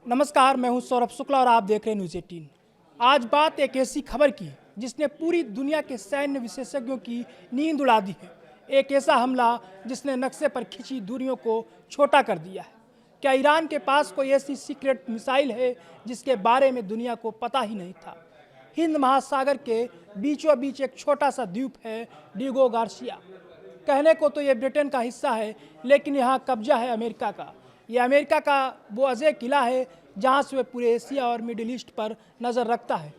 नमस्कार, मैं हूं सौरभ शुक्ला और आप देख रहे हैं न्यूज़ 18। आज बात एक ऐसी खबर की जिसने पूरी दुनिया के सैन्य विशेषज्ञों की नींद उड़ा दी है। एक ऐसा हमला जिसने नक्शे पर खिंची दूरियों को छोटा कर दिया है। क्या ईरान के पास कोई ऐसी सीक्रेट मिसाइल है जिसके बारे में दुनिया को पता ही नहीं था? हिंद महासागर के बीचों बीच एक छोटा सा द्वीप है डिएगो गार्सिया। कहने को तो ये ब्रिटेन का हिस्सा है, लेकिन यहाँ कब्जा है अमेरिका का। यह अमेरिका का वो अजय किला है जहाँ से वह पूरे एशिया और मिडिल ईस्ट पर नज़र रखता है।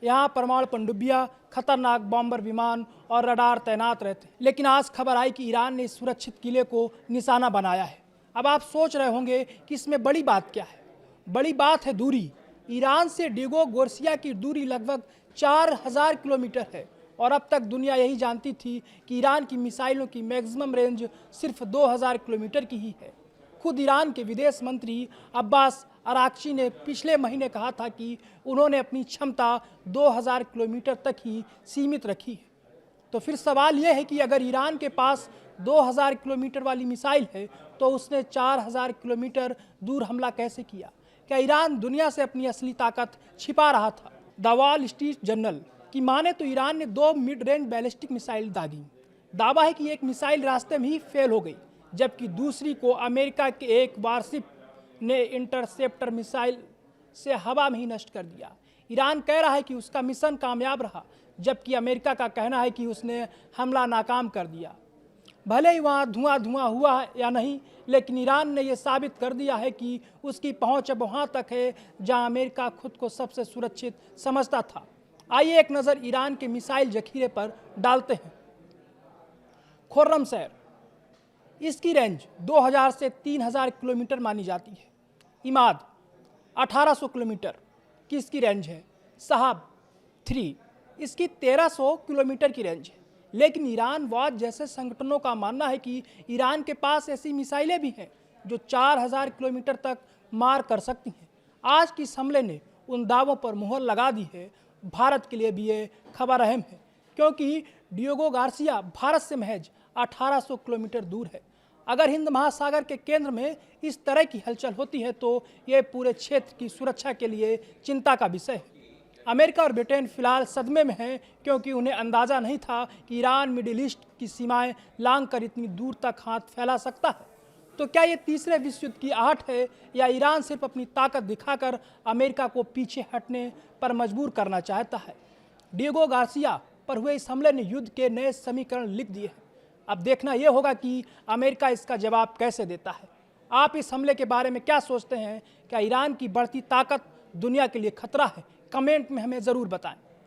यहाँ परमाणु पनडुब्बियाँ, खतरनाक बॉम्बर विमान और रडार तैनात रहते हैं। लेकिन आज खबर आई कि ईरान ने इस सुरक्षित किले को निशाना बनाया है। अब आप सोच रहे होंगे कि इसमें बड़ी बात क्या है। बड़ी बात है दूरी। ईरान से डिएगो गार्सिया की दूरी लगभग 4000 किलोमीटर है और अब तक दुनिया यही जानती थी कि ईरान की मिसाइलों की मैक्सिमम रेंज सिर्फ 2000 किलोमीटर की ही है। खुद ईरान के विदेश मंत्री अब्बास अराक्ची ने पिछले महीने कहा था कि उन्होंने अपनी क्षमता 2000 किलोमीटर तक ही सीमित रखी है। तो फिर सवाल यह है कि अगर ईरान के पास 2000 किलोमीटर वाली मिसाइल है तो उसने 4000 किलोमीटर दूर हमला कैसे किया? क्या ईरान दुनिया से अपनी असली ताकत छिपा रहा था? द वॉल स्ट्रीट जर्नल की माने तो ईरान ने 2 मिड रेंज बैलिस्टिक मिसाइल दागी। दावा है कि एक मिसाइल रास्ते में ही फेल हो गई, जबकि दूसरी को अमेरिका के एक वारशिप ने इंटरसेप्टर मिसाइल से हवा में ही नष्ट कर दिया। ईरान कह रहा है कि उसका मिशन कामयाब रहा, जबकि अमेरिका का कहना है कि उसने हमला नाकाम कर दिया। भले ही वहाँ धुआं हुआ है या नहीं, लेकिन ईरान ने यह साबित कर दिया है कि उसकी पहुँच अब वहाँ तक है जहाँ अमेरिका खुद को सबसे सुरक्षित समझता था। आइए एक नज़र ईरान के मिसाइल जखीरे पर डालते हैं। खुर्रमशहर, इसकी रेंज 2000 से 3000 किलोमीटर मानी जाती है। इमाद 1800 किलोमीटर की इसकी रेंज है। साहब 3, इसकी 1300 किलोमीटर की रेंज है। लेकिन ईरान वाच जैसे संगठनों का मानना है कि ईरान के पास ऐसी मिसाइलें भी हैं जो 4000 किलोमीटर तक मार कर सकती हैं। आज की इस हमले ने उन दावों पर मुहर लगा दी है। भारत के लिए भी ये खबर अहम है, क्योंकि डिएगो गार्सिया भारत से महज 1800 किलोमीटर दूर है। अगर हिंद महासागर के केंद्र में इस तरह की हलचल होती है तो ये पूरे क्षेत्र की सुरक्षा के लिए चिंता का विषय है। अमेरिका और ब्रिटेन फिलहाल सदमे में हैं, क्योंकि उन्हें अंदाज़ा नहीं था कि ईरान मिडिल ईस्ट की सीमाएं लांघ कर इतनी दूर तक हाथ फैला सकता है। तो क्या ये तीसरे विश्व युद्ध की आहट है, या ईरान सिर्फ अपनी ताकत दिखाकर अमेरिका को पीछे हटने पर मजबूर करना चाहता है? डिएगो गार्सिया पर हुए इस हमले ने युद्ध के नए समीकरण लिख दिए हैं। अब देखना यह होगा कि अमेरिका इसका जवाब कैसे देता है। आप इस हमले के बारे में क्या सोचते हैं? क्या ईरान की बढ़ती ताकत दुनिया के लिए खतरा है? कमेंट में हमें ज़रूर बताएं।